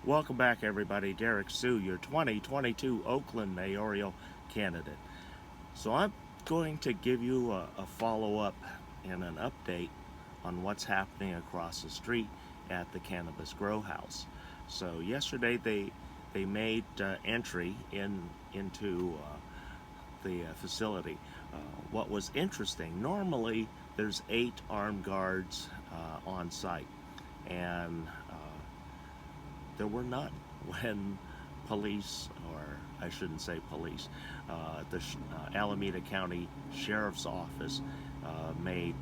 Welcome back, everybody. Derrick Sue, your 2022 Oakland mayoral candidate. So I'm going to give you a follow-up and an update on what's happening across the street at the Cannabis Growhouse. So yesterday they made entry into the facility. What was interesting, normally there's 8 armed guards on site, and there were none when police, or I shouldn't say police, the Alameda County Sheriff's Office made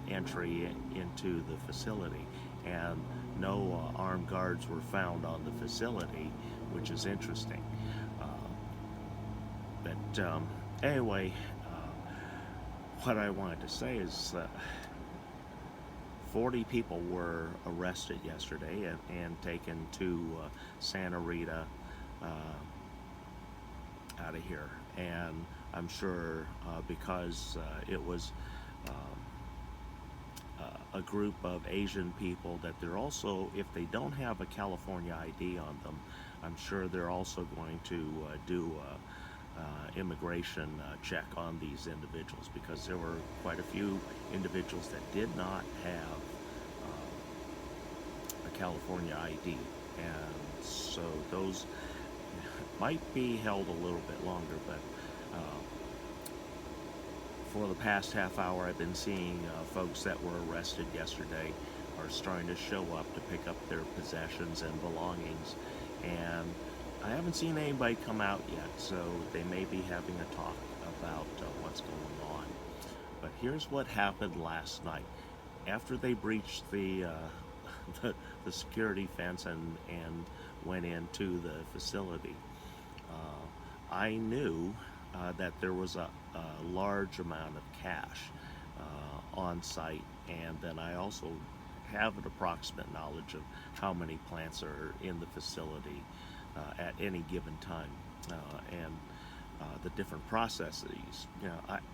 entry into the facility, and no armed guards were found on the facility, which is interesting. But anyway, what I wanted to say is 40 people were arrested yesterday and taken to Santa Rita out of here. And I'm sure because it was a group of Asian people, that they're also, if they don't have a California ID on them, I'm sure they're also going to do immigration check on these individuals, because there were quite a few individuals that did not have a California ID, and so those might be held a little bit longer. But for the past half hour, I've been seeing folks that were arrested yesterday are starting to show up to pick up their possessions and belongings, and I haven't seen anybody come out yet, so they may be having a talk about what's going on. But here's what happened last night. After they breached the the security fence and went into the facility, I knew that there was a large amount of cash on site, and then I also have an approximate knowledge of how many plants are in the facility at any given time, and the different processes.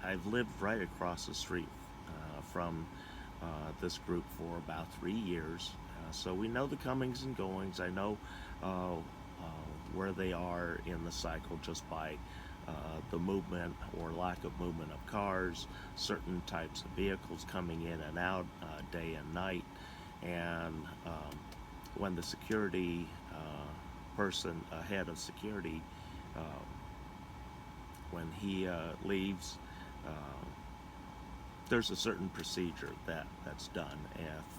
I've lived right across the street from this group for about 3 years, so we know the comings and goings. I know where they are in the cycle just by the movement or lack of movement of cars, certain types of vehicles coming in and out day and night, and when the security person, head of security, when he leaves, there's a certain procedure that's done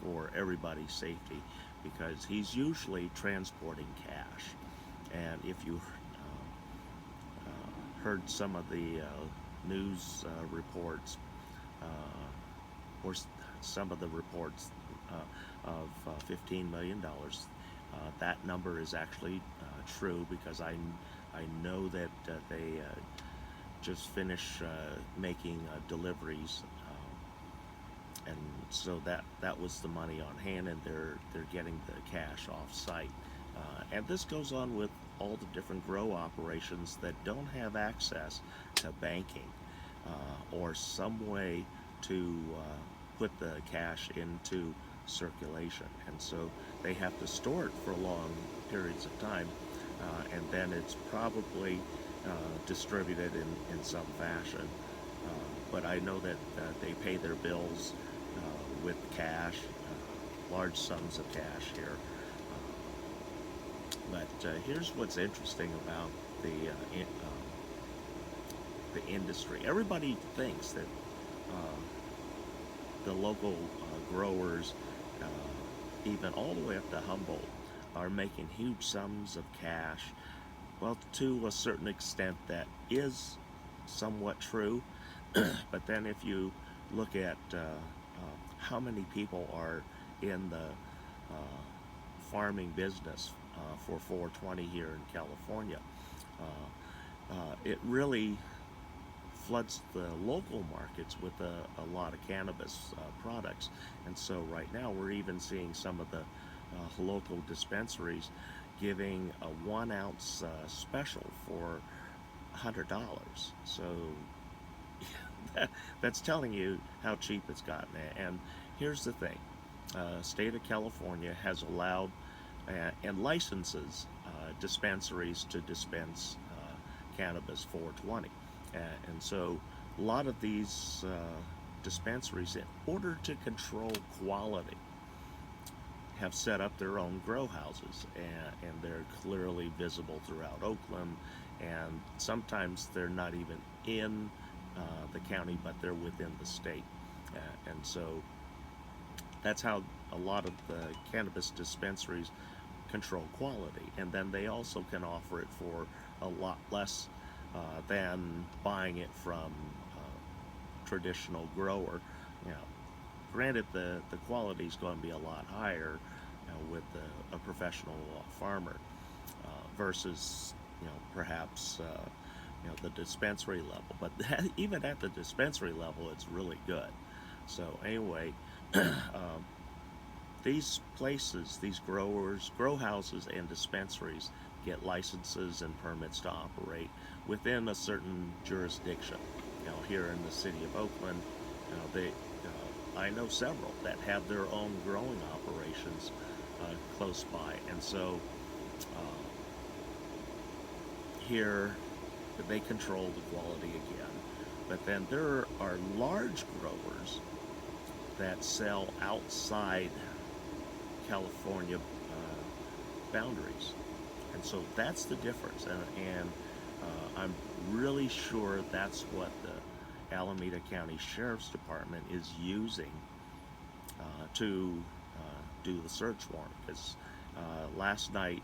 for everybody's safety, because he's usually transporting cash. And if you heard some of the news reports, or some of the reports of $15 million, that number is actually true, because I know that they just finished making deliveries, and so that was the money on hand, and they're getting the cash off site. And this goes on with all the different grow operations that don't have access to banking or some way to put the cash into circulation, and so they have to store it for long periods of time, and then it's probably distributed in some fashion. But I know that they pay their bills with cash, large sums of cash here. But here's what's interesting about the industry. Everybody thinks that the local growers, even all the way up to Humboldt, are making huge sums of cash. Well, to a certain extent, that is somewhat true. But then if you look at how many people are in the farming business for 420 here in California, it really floods the local markets with a lot of cannabis products. And so right now we're even seeing some of the local dispensaries giving a 1 ounce special for $100. So that's telling you how cheap it's gotten. And here's the thing, state of California has allowed and licenses dispensaries to dispense cannabis 420. And so a lot of these dispensaries, in order to control quality, have set up their own grow houses, and they're clearly visible throughout Oakland, and sometimes they're not even in the county, but they're within the state. And so that's how a lot of the cannabis dispensaries control quality, and then they also can offer it for a lot less than buying it from traditional grower. You know, granted, the quality is going to be a lot higher with a professional farmer versus perhaps the dispensary level. But even at the dispensary level, it's really good. So anyway, these places, these growers, grow houses, and dispensaries get licenses and permits to operate within a certain jurisdiction. Here in the city of Oakland, I know several that have their own growing operations close by, and so here they control the quality again. But then there are large growers that sell outside California boundaries, and so that's the difference. And I'm really sure that's what the Alameda County Sheriff's Department is using to do the search warrant. Because last night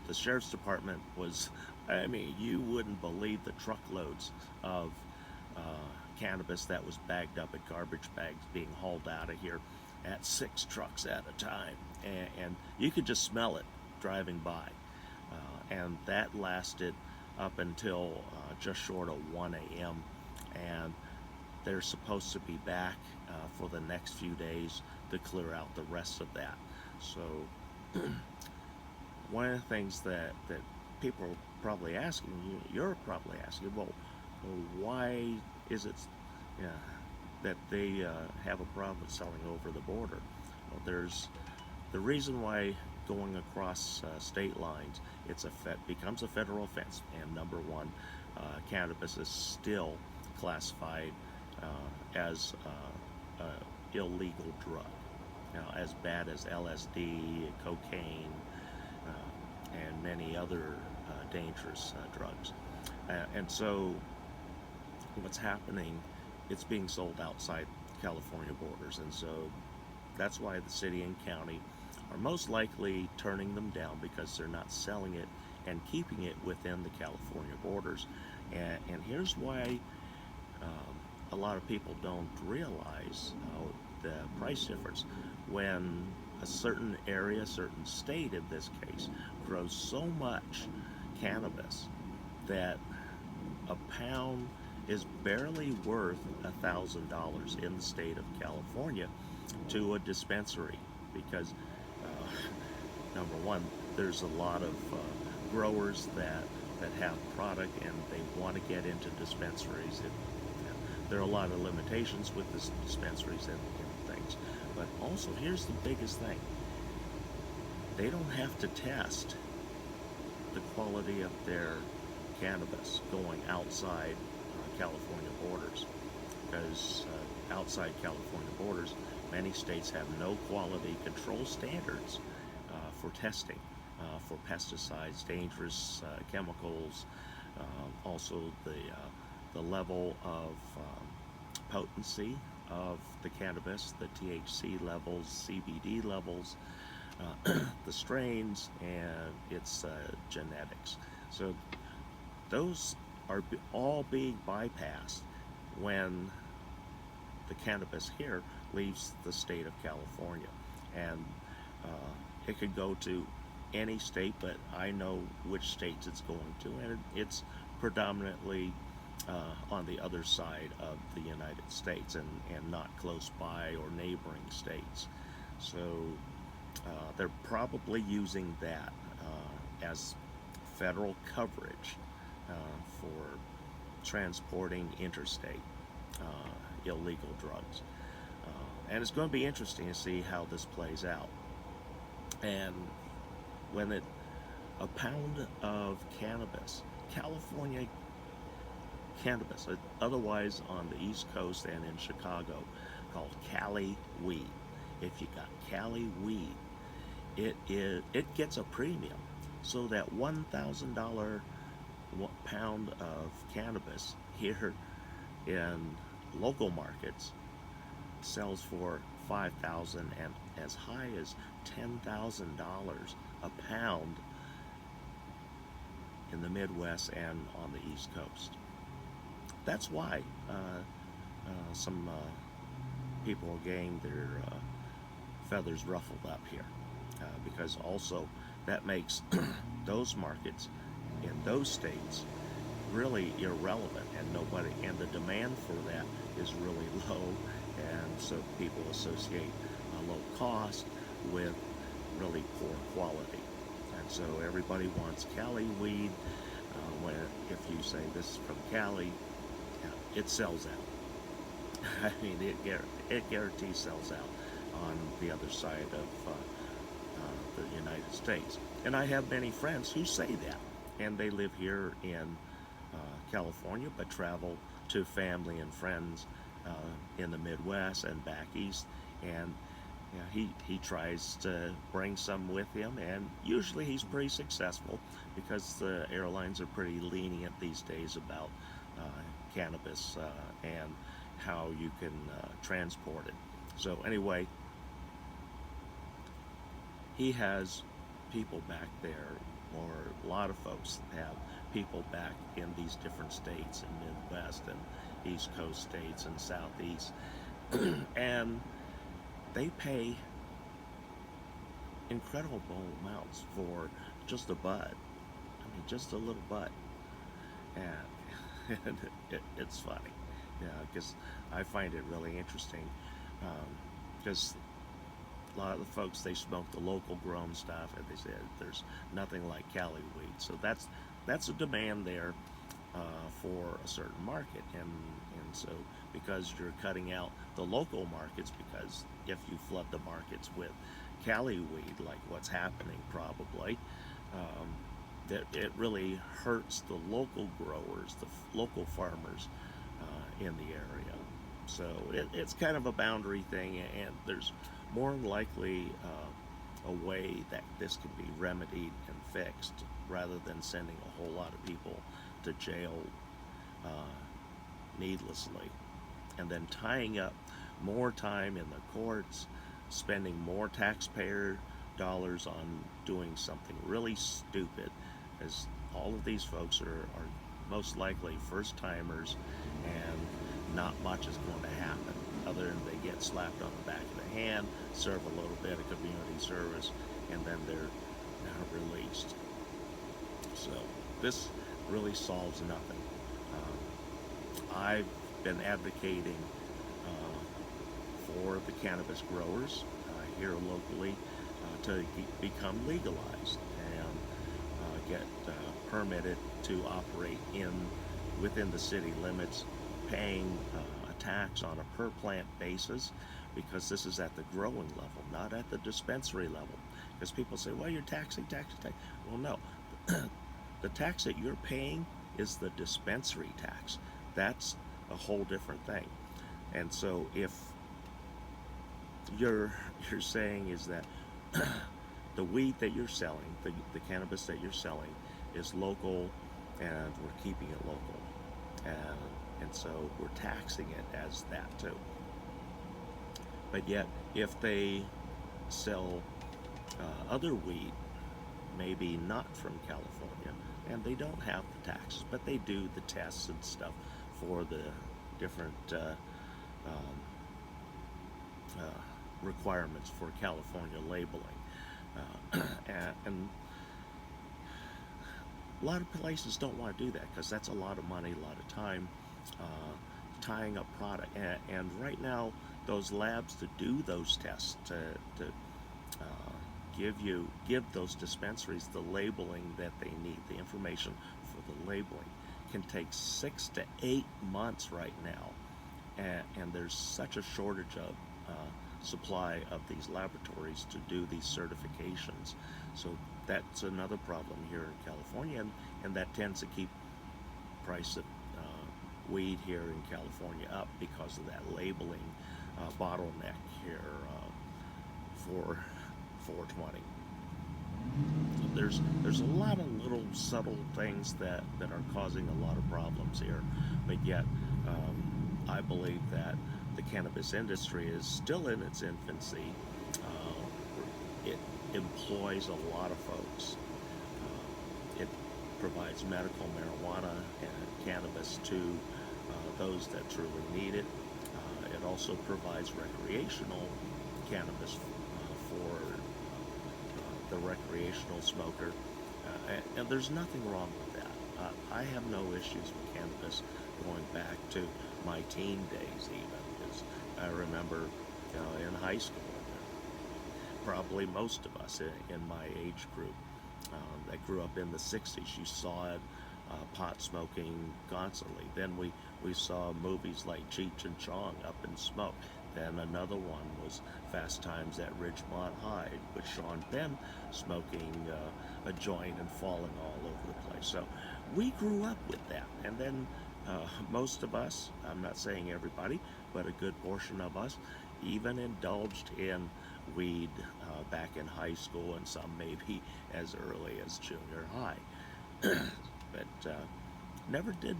the Sheriff's Department was, I mean, you wouldn't believe the truckloads of cannabis that was bagged up in garbage bags being hauled out of here at 6 trucks at a time, and you could just smell it driving by, and that lasted up until just short of 1 a.m. and they're supposed to be back for the next few days to clear out the rest of that. So one of the things that people are probably asking, you're probably asking, well, why is it that they have a problem with selling over the border? Well, there's the reason why going across state lines, becomes a federal offense. And number one, cannabis is still classified as illegal drug, as bad as LSD, cocaine, and many other dangerous drugs. And so what's happening, it's being sold outside California borders, and so that's why the city and county are most likely turning them down, because they're not selling it and keeping it within the California borders. And here's why a lot of people don't realize the price difference. When a certain area, certain state in this case, grows so much cannabis that a pound is barely worth $1,000 in the state of California to a dispensary, because number one, there's a lot of growers that have product and they want to get into dispensaries. There are a lot of limitations with the dispensaries and things. But also, here's the biggest thing. They don't have to test the quality of their cannabis going outside California borders, because outside California borders, many states have no quality control standards for testing for pesticides, dangerous chemicals, also the level of potency of the cannabis, the THC levels, CBD levels, the strains, and its genetics. So those are all being bypassed when the cannabis here leaves the state of California. And it could go to any state, but I know which states it's going to, and it's predominantly on the other side of the United States, and not close by or neighboring states. So they're probably using that as federal coverage for transporting interstate illegal drugs. And it's going to be interesting to see how this plays out. And when a pound of cannabis, California cannabis, otherwise on the East Coast and in Chicago, called Cali weed. If you got Cali weed, it gets a premium. So that $1,000 pound of cannabis here in local markets sells for 5,000 and as high as $10,000 a pound in the Midwest and on the East Coast. That's why some people are getting their feathers ruffled up here, because also that makes those markets in those states really irrelevant, and the demand for that is really low, and so people associate low cost with really poor quality, and so everybody wants Cali weed. When if you say this is from Cali, it sells out. I mean, it guarantees sells out on the other side of the United States. And I have many friends who say that, and they live here in California, but travel to family and friends in the Midwest and back east, and he tries to bring some with him, and usually he's pretty successful because the airlines are pretty lenient these days about cannabis and how you can transport it. So anyway, he has people back there, or a lot of folks have people back in these different states in Midwest and East Coast states and Southeast, and they pay incredible amounts for just a bud. I mean, just a little bud, and it's funny, because I find it really interesting, because a lot of the folks, they smoke the local grown stuff, and they say there's nothing like Cali weed. So that's a demand there for a certain market, and so because you're cutting out the local markets, because if you flood the markets with Cali weed, like what's happening probably, that it really hurts the local growers, the local farmers in the area. So it's kind of a boundary thing, and there's more than likely a way that this can be remedied and fixed, rather than sending a whole lot of people to jail needlessly, and then tying up more time in the courts, spending more taxpayer dollars on doing something really stupid, as all of these folks are most likely first timers, and not much is going to happen other than they get slapped on the back of the hand, serve a little bit of community service, and then they're released. So this really solves nothing. I've been advocating for the cannabis growers here locally to become legalized and get permitted to operate within the city limits, paying a tax on a per plant basis, because this is at the growing level, not at the dispensary level. Because people say, well, you're taxing. Well, no. The tax that you're paying is the dispensary tax. That's a whole different thing. And so if you're saying is that the weed that you're selling, the cannabis that you're selling, is local, and we're keeping it local, and so we're taxing it as that too. But yet, if they sell other weed, maybe not from California, and they don't have the taxes, but they do the tests and stuff for the different requirements for California labeling, and a lot of places don't want to do that, because that's a lot of money, a lot of time, tying up product, and right now those labs to do those tests, to give those dispensaries the labeling that they need, the information for the labeling, can take 6 to 8 months right now, and there's such a shortage of supply of these laboratories to do these certifications. So that's another problem here in California, and that tends to keep price of weed here in California up because of that labeling bottleneck here for 420. There's a lot of little subtle things that are causing a lot of problems here, but yet I believe that the cannabis industry is still in its infancy. It employs a lot of folks. It provides medical marijuana and cannabis to those that truly need it. It also provides recreational cannabis for the recreational smoker, and there's nothing wrong with that. I have no issues with cannabis going back to my teen days even, because I remember in high school, probably most of us in my age group that grew up in the 60s, you saw it, pot smoking constantly. Then we saw movies like Cheech and Chong, Up in Smoke. Then another one was Fast Times at Ridgemont High, with Sean Penn smoking a joint and falling all over the place. So we grew up with that. And then most of us, I'm not saying everybody, but a good portion of us, even indulged in weed back in high school, and some maybe as early as junior high. But never did,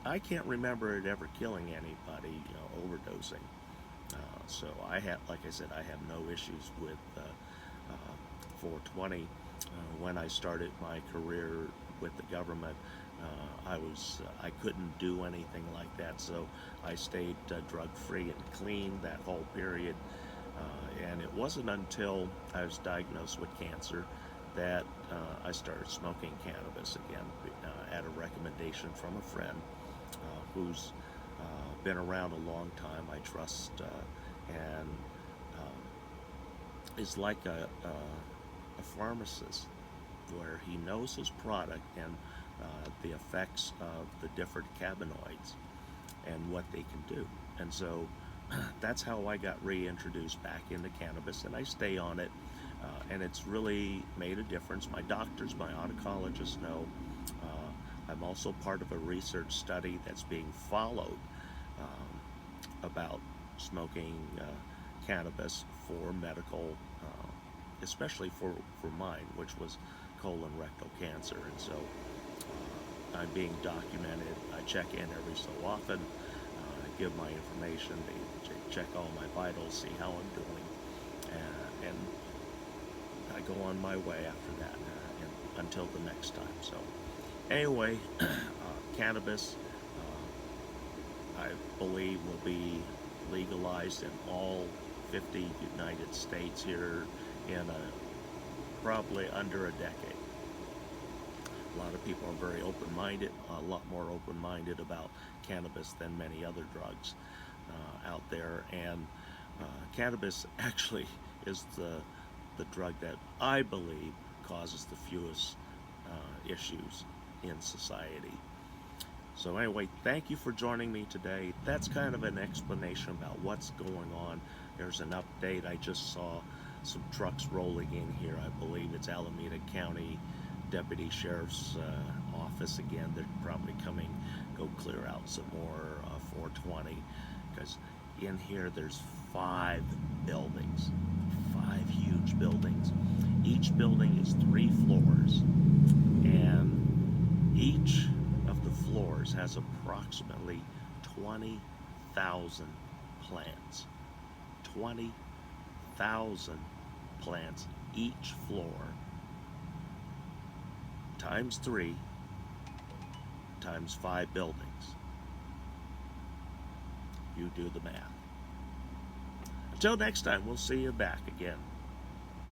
I can't remember it ever killing anybody, overdosing. So like I said, I have no issues with 420. When I started my career with the government, I couldn't do anything like that, so I stayed drug-free and clean that whole period. And it wasn't until I was diagnosed with cancer that I started smoking cannabis again at a recommendation from a friend who's been around a long time. I trust and is like a pharmacist, where he knows his product and the effects of the different cannabinoids and what they can do. And so that's how I got reintroduced back into cannabis, and I stay on it, and it's really made a difference. My doctors, my oncologists know. I'm also part of a research study that's being followed about smoking cannabis for medical, especially for mine, which was colon rectal cancer. And so I'm being documented. I check in every so often, give my information, they check all my vitals, see how I'm doing, and I go on my way after that until the next time. So anyway, cannabis, I believe, will be legalized in all 50 United States here in probably under a decade. A lot of people are very open-minded, a lot more open-minded about cannabis than many other drugs out there, and cannabis actually is the drug that I believe causes the fewest issues in society. So anyway, thank you for joining me today. That's kind of an explanation about what's going on. There's an update. I just saw some trucks rolling in here. I believe it's Alameda County Deputy Sheriff's Office again. They're probably coming, go clear out some more 420, because in here there's 5 buildings, 5 huge buildings. Each building is 3 floors, and each of the floors has approximately 20,000 plants. 20,000 plants each floor, times 3, times 5 buildings. You do the math. Until next time, we'll see you back again.